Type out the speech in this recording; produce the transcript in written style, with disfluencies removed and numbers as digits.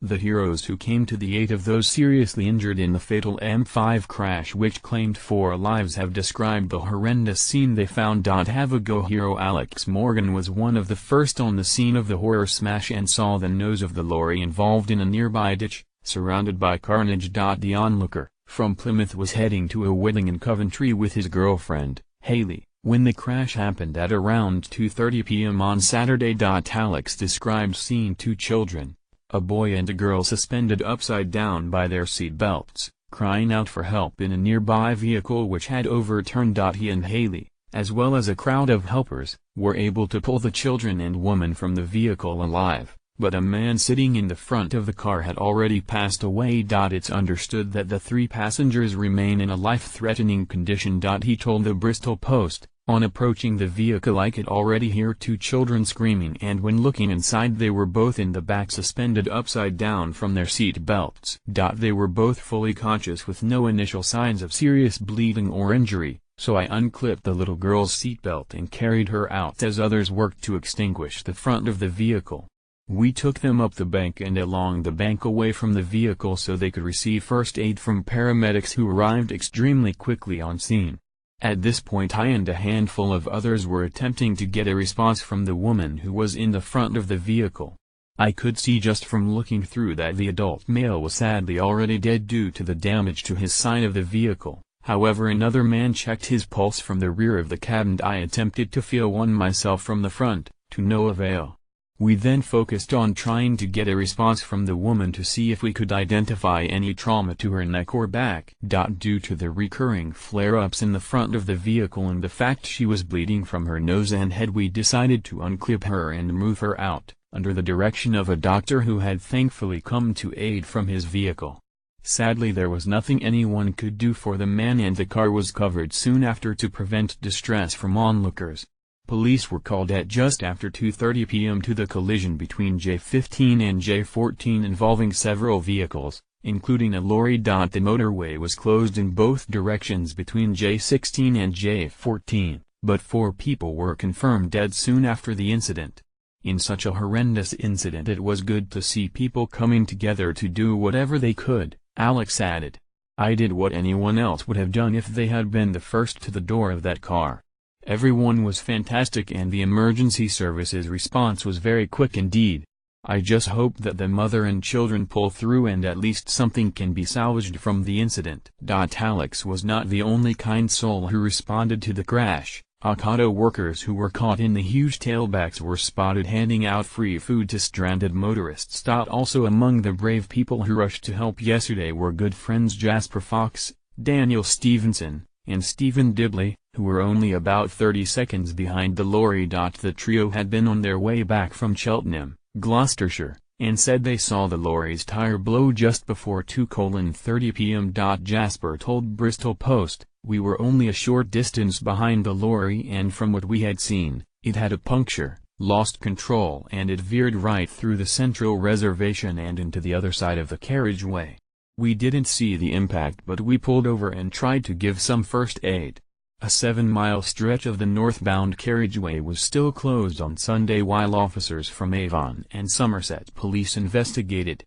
The heroes who came to the aid of those seriously injured in the fatal M5 crash which claimed 4 lives have described the horrendous scene they found. Have a go. Hero Alex Morgan was one of the first on the scene of the horror smash and saw the nose of the lorry involved in a nearby ditch, surrounded by carnage. The onlooker, from Plymouth, was heading to a wedding in Coventry with his girlfriend, Haley, when the crash happened at around 2:30 p.m. on Saturday. Alex described seeing 2 children, a boy and a girl, suspended upside down by their seat belts, crying out for help in a nearby vehicle which had overturned. He and Haley, as well as a crowd of helpers, were able to pull the children and woman from the vehicle alive, but a man sitting in the front of the car had already passed away. It's understood that the 3 passengers remain in a life-threatening condition. He told the Bristol Post, on approaching the vehicle I could already hear 2 children screaming, and when looking inside they were both in the back suspended upside down from their seat belts. They were both fully conscious with no initial signs of serious bleeding or injury, so I unclipped the little girl's seatbelt and carried her out as others worked to extinguish the front of the vehicle. We took them up the bank and along the bank away from the vehicle so they could receive first aid from paramedics who arrived extremely quickly on scene. At this point I and a handful of others were attempting to get a response from the woman who was in the front of the vehicle. I could see just from looking through that the adult male was sadly already dead due to the damage to his side of the vehicle. However, another man checked his pulse from the rear of the cab and I attempted to feel one myself from the front, to no avail. We then focused on trying to get a response from the woman to see if we could identify any trauma to her neck or back. Due to the recurring flare-ups in the front of the vehicle and the fact she was bleeding from her nose and head, we decided to unclip her and move her out, under the direction of a doctor who had thankfully come to aid from his vehicle. Sadly, there was nothing anyone could do for the man and the car was covered soon after to prevent distress from onlookers. Police were called at just after 2:30 p.m. to the collision between J15 and J14 involving several vehicles, including a lorry. The motorway was closed in both directions between J16 and J14, but 4 people were confirmed dead soon after the incident. In such a horrendous incident it was good to see people coming together to do whatever they could, Alex added. I did what anyone else would have done if they had been the first to the door of that car. Everyone was fantastic and the emergency services response was very quick indeed. I just hope that the mother and children pull through and at least something can be salvaged from the incident. Alex was not the only kind soul who responded to the crash. Auto workers who were caught in the huge tailbacks were spotted handing out free food to stranded motorists. Also among the brave people who rushed to help yesterday were good friends Jasper Fox, Daniel Stevenson, and Stephen Dibley, who were only about 30 seconds behind the lorry. The trio had been on their way back from Cheltenham, Gloucestershire, and said they saw the lorry's tire blow just before 2:30 p.m. Jasper told Bristol Post, "We were only a short distance behind the lorry and from what we had seen, it had a puncture, lost control and it veered right through the central reservation and into the other side of the carriageway. We didn't see the impact but we pulled over and tried to give some first aid." A 7-mile stretch of the northbound carriageway was still closed on Sunday while officers from Avon and Somerset Police investigated.